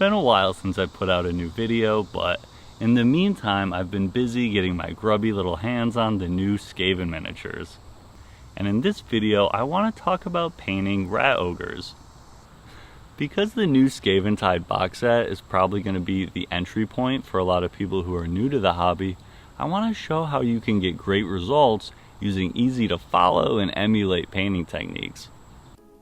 been a while since I put out a new video, but in the meantime I've been busy getting my grubby little hands on the new Skaven miniatures. And in this video I want to talk about painting Rat Ogors. Because the new Skaventide box set is probably going to be the entry point for a lot of people who are new to the hobby, I want to show how you can get great results using easy to follow and emulate painting techniques.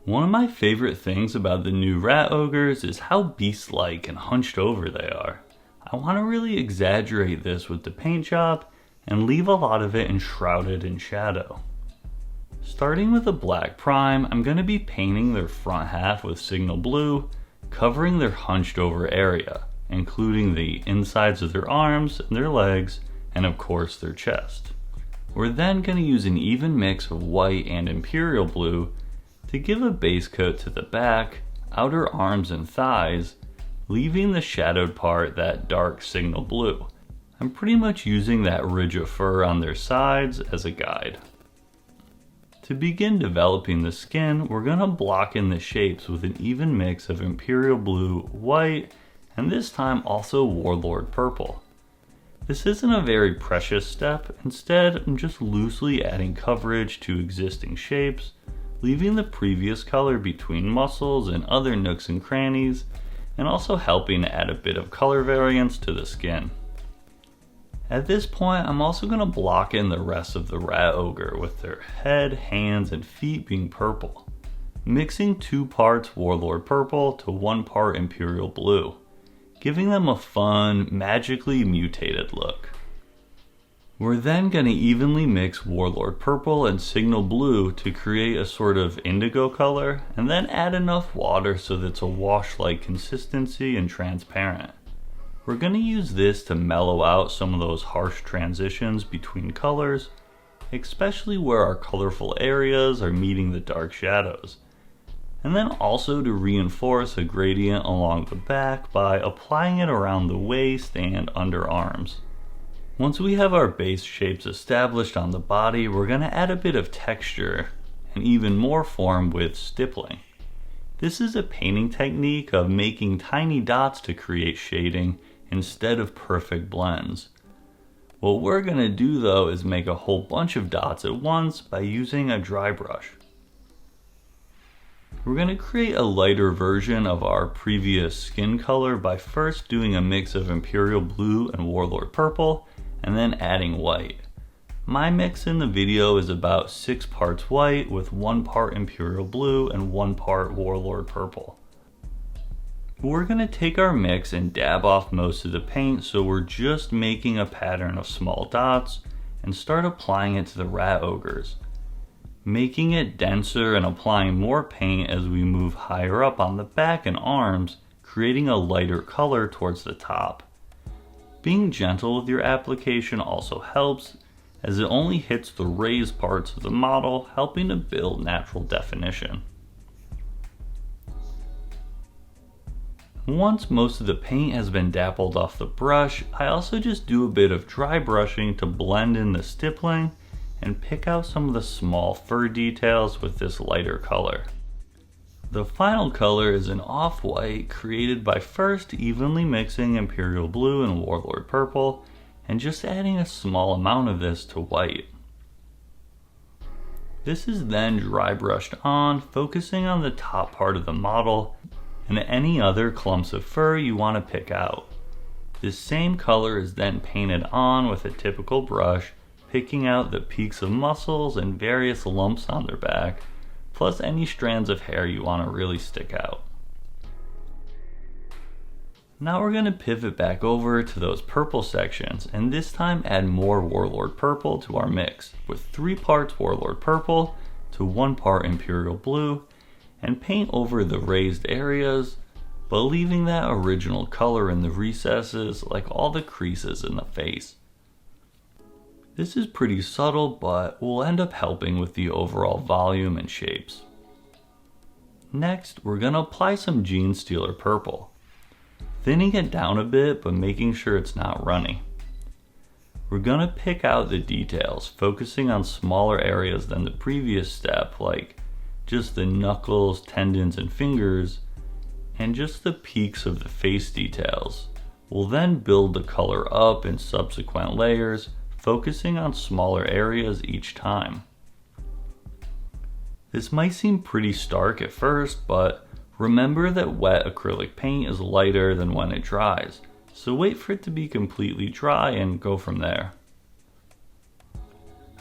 One of my favorite things about the new Rat Ogors is how beast-like and hunched over they are. I want to really exaggerate this with the paint job and leave a lot of it enshrouded in shadow. Starting with a black prime, I'm going to be painting their front half with signal blue, covering their hunched over area, including the insides of their arms and their legs, and of course their chest. We're then going to use an even mix of white and imperial blue to give a base coat to the back, outer arms and thighs, leaving the shadowed part that dark signal blue. I'm pretty much using that ridge of fur on their sides as a guide. To begin developing the skin, we're going to block in the shapes with an even mix of imperial blue, white, and this time also warlord purple. This isn't a very precious step, instead I'm just loosely adding coverage to existing shapes, leaving the previous color between muscles and other nooks and crannies, and also helping add a bit of color variance to the skin. At this point, I'm also going to block in the rest of the Rat Ogre with their head, hands, and feet being purple, mixing 2 parts warlord purple to 1 part imperial blue, giving them a fun, magically mutated look. We're then going to evenly mix warlord purple and signal blue to create a sort of indigo color, and then add enough water so that it's a wash-like consistency and transparent. We're going to use this to mellow out some of those harsh transitions between colors, especially where our colorful areas are meeting the dark shadows. And then also to reinforce a gradient along the back by applying it around the waist and underarms. Once we have our base shapes established on the body, we're going to add a bit of texture and even more form with stippling. This is a painting technique of making tiny dots to create shading instead of perfect blends. What we're going to do though is make a whole bunch of dots at once by using a dry brush. We're going to create a lighter version of our previous skin color by first doing a mix of imperial blue and warlord purple, and then adding white. My mix in the video is about 6 parts white with 1 part imperial blue and 1 part warlord purple. We're going to take our mix and dab off most of the paint, so we're just making a pattern of small dots and start applying it to the Rat Ogres, making it denser and applying more paint as we move higher up on the back and arms, creating a lighter color towards the top. Being gentle with your application also helps, as it only hits the raised parts of the model, helping to build natural definition. Once most of the paint has been dappled off the brush, I also just do a bit of dry brushing to blend in the stippling and pick out some of the small fur details with this lighter color. The final color is an off-white created by first evenly mixing imperial blue and warlord purple and just adding a small amount of this to white. This is then dry brushed on, focusing on the top part of the model and any other clumps of fur you want to pick out. This same color is then painted on with a typical brush, picking out the peaks of muscles and various lumps on their back, plus any strands of hair you want to really stick out. Now we're going to pivot back over to those purple sections, and this time add more warlord purple to our mix, with 3 parts warlord purple to 1 part imperial blue, and paint over the raised areas, but leaving that original color in the recesses like all the creases in the face. This is pretty subtle, but will end up helping with the overall volume and shapes. Next, we're going to apply some Gene Stealer purple, thinning it down a bit but making sure it's not runny. We're going to pick out the details, focusing on smaller areas than the previous step, like just the knuckles, tendons, and fingers, and just the peaks of the face details. We'll then build the color up in subsequent layers, focusing on smaller areas each time. This might seem pretty stark at first, but remember that wet acrylic paint is lighter than when it dries, so wait for it to be completely dry and go from there.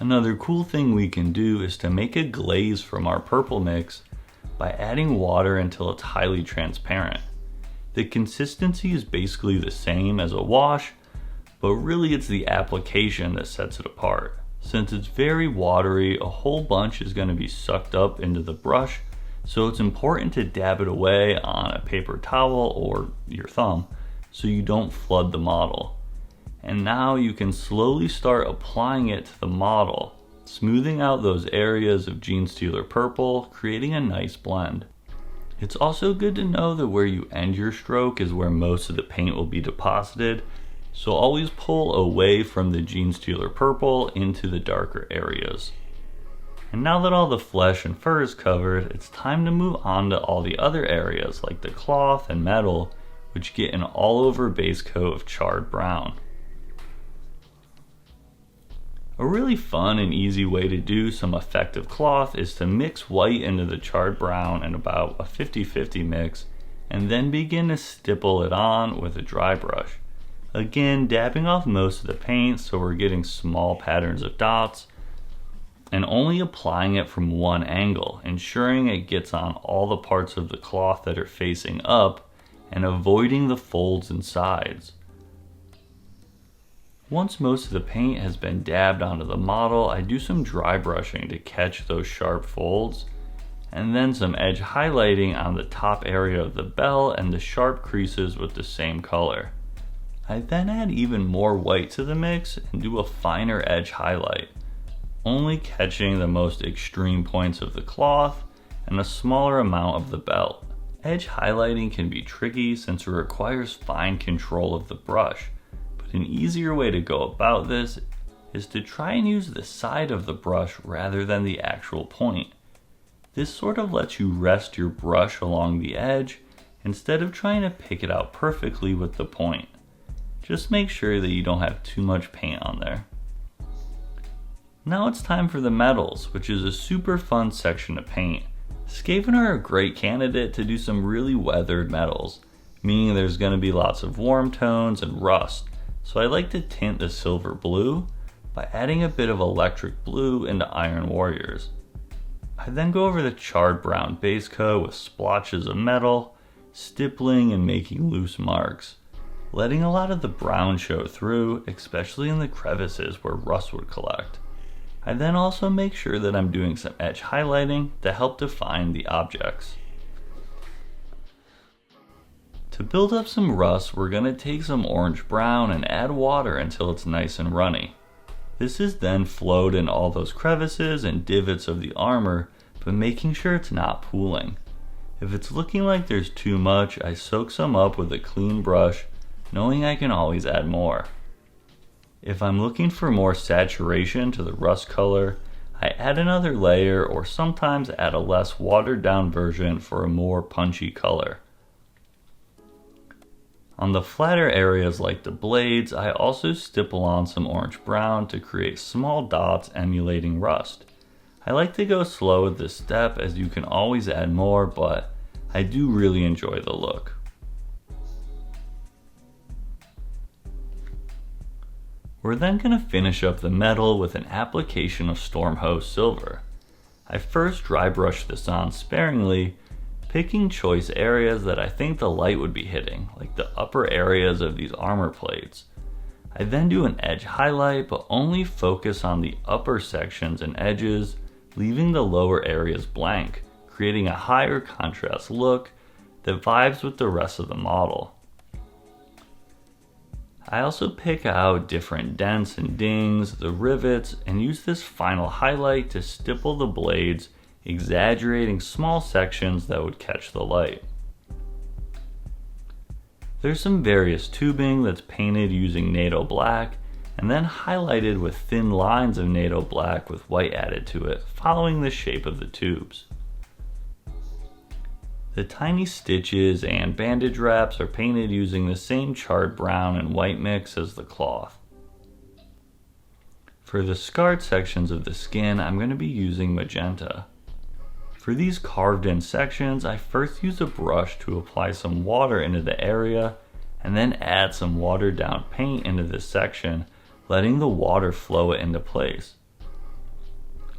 Another cool thing we can do is to make a glaze from our purple mix by adding water until it's highly transparent. The consistency is basically the same as a wash, but really it's the application that sets it apart. Since it's very watery, a whole bunch is going to be sucked up into the brush, so it's important to dab it away on a paper towel or your thumb so you don't flood the model. And now you can slowly start applying it to the model, smoothing out those areas of Genestealer purple, creating a nice blend. It's also good to know that where you end your stroke is where most of the paint will be deposited, so always pull away from the Genestealer purple into the darker areas. And now that all the flesh and fur is covered, it's time to move on to all the other areas like the cloth and metal, which get an all over base coat of charred brown. A really fun and easy way to do some effective cloth is to mix white into the charred brown in about a 50-50 mix, and then begin to stipple it on with a dry brush. Again, dabbing off most of the paint so we're getting small patterns of dots, and only applying it from one angle, ensuring it gets on all the parts of the cloth that are facing up, and avoiding the folds and sides. Once most of the paint has been dabbed onto the model, I do some dry brushing to catch those sharp folds, and then some edge highlighting on the top area of the bell and the sharp creases with the same color. I then add even more white to the mix and do a finer edge highlight, only catching the most extreme points of the cloth and a smaller amount of the belt. Edge highlighting can be tricky since it requires fine control of the brush. An easier way to go about this is to try and use the side of the brush rather than the actual point. This sort of lets you rest your brush along the edge instead of trying to pick it out perfectly with the point. Just make sure that you don't have too much paint on there. Now it's time for the metals, which is a super fun section to paint. Skaven are a great candidate to do some really weathered metals, meaning there's going to be lots of warm tones and rust. So I like to tint the silver blue by adding a bit of electric blue into Iron Warriors. I then go over the charred brown base coat with splotches of metal, stippling and making loose marks, letting a lot of the brown show through, especially in the crevices where rust would collect. I then also make sure that I'm doing some edge highlighting to help define the objects. To build up some rust, we're going to take some orange brown and add water until it's nice and runny. This is then flowed in all those crevices and divots of the armor, but making sure it's not pooling. If it's looking like there's too much, I soak some up with a clean brush, knowing I can always add more. If I'm looking for more saturation to the rust color, I add another layer or sometimes add a less watered down version for a more punchy color. On the flatter areas like the blades, I also stipple on some orange brown to create small dots emulating rust. I like to go slow with this step as you can always add more, but I do really enjoy the look. We're then going to finish up the metal with an application of Stormhose Silver. I first dry brush this on sparingly, picking choice areas that I think the light would be hitting, like the upper areas of these armor plates. I then do an edge highlight, but only focus on the upper sections and edges, leaving the lower areas blank, creating a higher contrast look that vibes with the rest of the model. I also pick out different dents and dings, the rivets, and use this final highlight to stipple the blades, exaggerating small sections that would catch the light. There's some various tubing that's painted using NATO black and then highlighted with thin lines of NATO black with white added to it, following the shape of the tubes. The tiny stitches and bandage wraps are painted using the same charred brown and white mix as the cloth. For the scarred sections of the skin, I'm going to be using magenta. For these carved in sections, I first use a brush to apply some water into the area and then add some watered down paint into this section, letting the water flow it into place.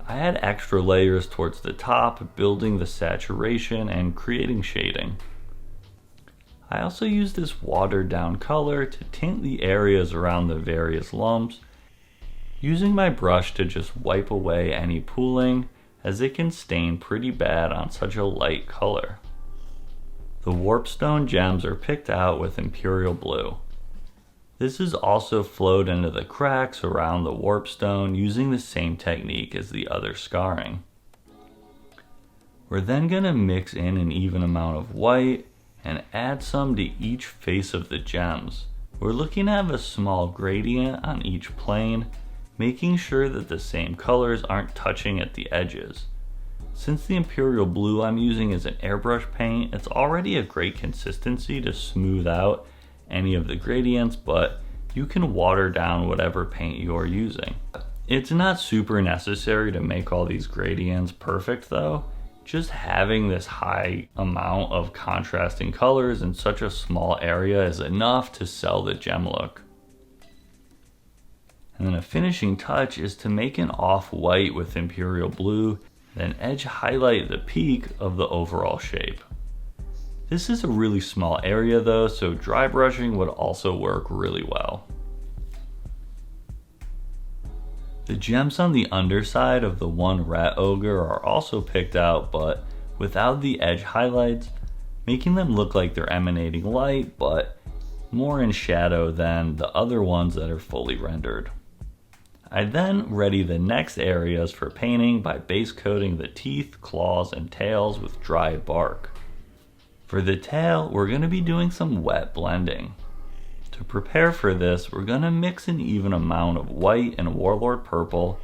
I add extra layers towards the top, building the saturation and creating shading. I also use this watered down color to tint the areas around the various lumps, using my brush to just wipe away any pooling, as it can stain pretty bad on such a light color. The warpstone gems are picked out with Imperial Blue. This is also flowed into the cracks around the warpstone using the same technique as the other scarring. We're then going to mix in an even amount of white and add some to each face of the gems. We're looking to have a small gradient on each plane, making sure that the same colors aren't touching at the edges. Since the Imperial Blue I'm using is an airbrush paint, it's already a great consistency to smooth out any of the gradients, but you can water down whatever paint you're using. It's not super necessary to make all these gradients perfect though. Just having this high amount of contrasting colors in such a small area is enough to sell the gem look. And then a finishing touch is to make an off-white with Imperial Blue, then edge highlight the peak of the overall shape. This is a really small area though, so dry brushing would also work really well. The gems on the underside of the one Rat Ogre are also picked out, but without the edge highlights, making them look like they're emanating light, but more in shadow than the other ones that are fully rendered. I then ready the next areas for painting by base coating the teeth, claws, and tails with dried bark. For the tail, we're going to be doing some wet blending. To prepare for this, we're going to mix an even amount of white and warlord purple,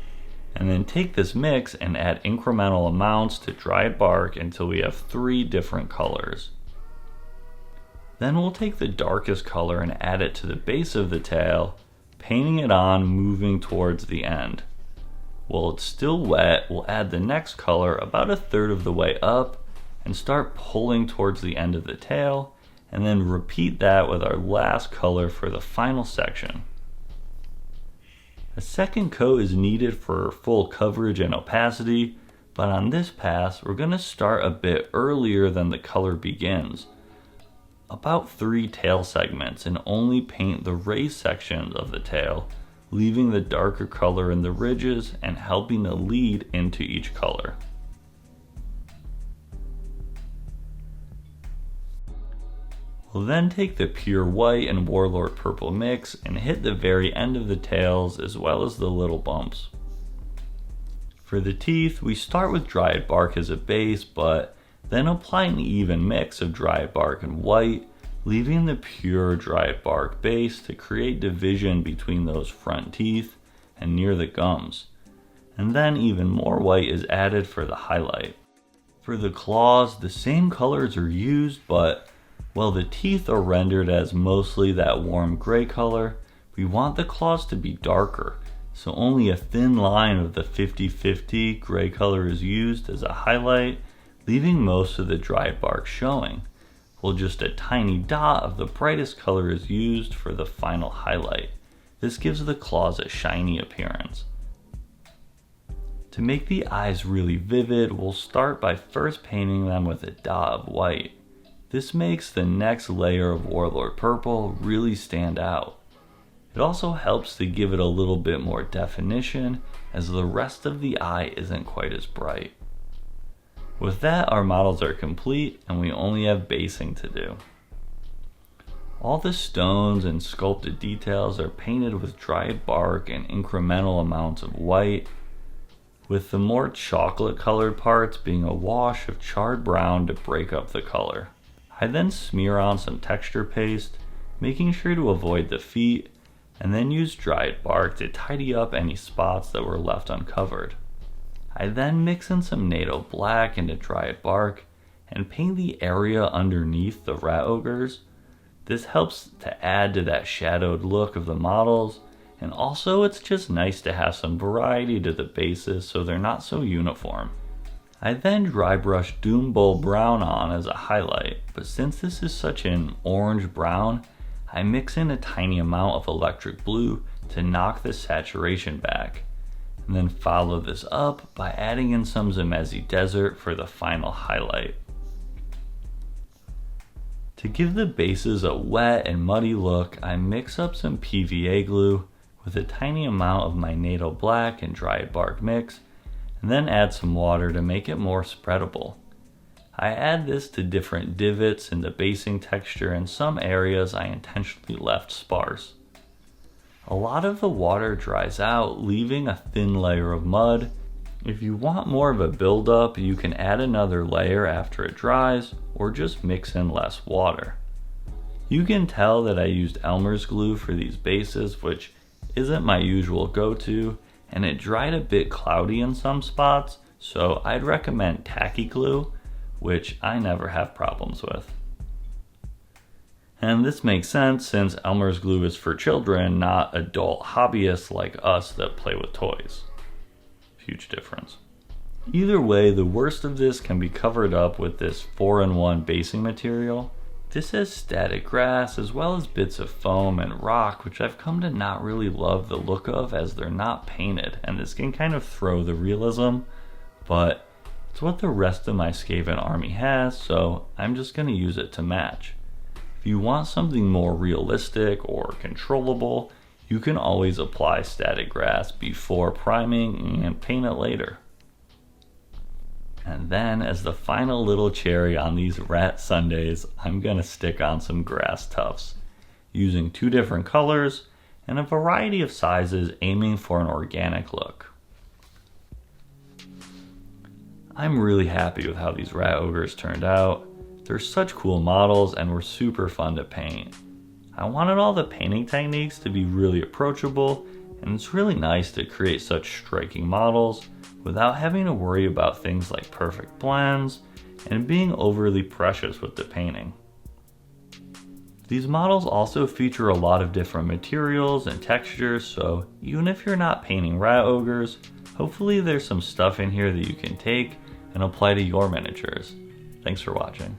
and then take this mix and add incremental amounts to dried bark until we have 3 different colors. Then we'll take the darkest color and add it to the base of the tail, painting it on, moving towards the end. While it's still wet, we'll add the next color about 1/3 of the way up and start pulling towards the end of the tail, and then repeat that with our last color for the final section. A second coat is needed for full coverage and opacity, but on this pass we're going to start a bit earlier than the color begins, about 3 tail segments, and only paint the raised sections of the tail, leaving the darker color in the ridges and helping to lead into each color. We'll then take the pure white and warlord purple mix and hit the very end of the tails as well as the little bumps. For the teeth, we start with dried bark as a base, but then apply an even mix of dried bark and white, leaving the pure dried bark base to create division between those front teeth and near the gums. And then even more white is added for the highlight. For the claws, the same colors are used, but while the teeth are rendered as mostly that warm gray color, we want the claws to be darker, so only a thin line of the 50-50 gray color is used as a highlight, leaving most of the dried bark showing, while just a tiny dot of the brightest color is used for the final highlight. This gives the claws a shiny appearance. To make the eyes really vivid, we'll start by first painting them with a dot of white. This makes the next layer of warlord purple really stand out. It also helps to give it a little bit more definition, as the rest of the eye isn't quite as bright. With that, our models are complete and we only have basing to do. All the stones and sculpted details are painted with dried bark and incremental amounts of white, with the more chocolate colored parts being a wash of charred brown to break up the color. I then smear on some texture paste, making sure to avoid the feet, and then use dried bark to tidy up any spots that were left uncovered. I then mix in some NATO black into dried bark and paint the area underneath the Rat Ogors. This helps to add to that shadowed look of the models, and also it's just nice to have some variety to the bases so they're not so uniform. I then dry brush Doom Bull Brown on as a highlight, but since this is such an orange brown, I mix in a tiny amount of electric blue to knock the saturation back, and then follow this up by adding in some Zamezi Desert for the final highlight. To give the bases a wet and muddy look, I mix up some PVA glue with a tiny amount of my NATO Black and dried bark mix, and then add some water to make it more spreadable. I add this to different divots in the basing texture, and some areas I intentionally left sparse. A lot of the water dries out, leaving a thin layer of mud. If you want more of a buildup, you can add another layer after it dries, or just mix in less water. You can tell that I used Elmer's glue for these bases, which isn't my usual go-to, and it dried a bit cloudy in some spots, so I'd recommend Tacky Glue, which I never have problems with. And this makes sense since Elmer's glue is for children, not adult hobbyists like us that play with toys. Huge difference. Either way, the worst of this can be covered up with this 4-in-1 basing material. This has static grass as well as bits of foam and rock, which I've come to not really love the look of as they're not painted, and this can kind of throw the realism, but it's what the rest of my Skaven army has, so I'm just going to use it to match. If you want something more realistic or controllable, you can always apply static grass before priming and paint it later. And then as the final little cherry on these rat sundaes, I'm going to stick on some grass tufts, using 2 different colors and a variety of sizes, aiming for an organic look. I'm really happy with how these Rat Ogors turned out. They're such cool models and were super fun to paint. I wanted all the painting techniques to be really approachable, and it's really nice to create such striking models without having to worry about things like perfect blends and being overly precious with the painting. These models also feature a lot of different materials and textures, so even if you're not painting Rat Ogors, hopefully there's some stuff in here that you can take and apply to your miniatures. Thanks for watching.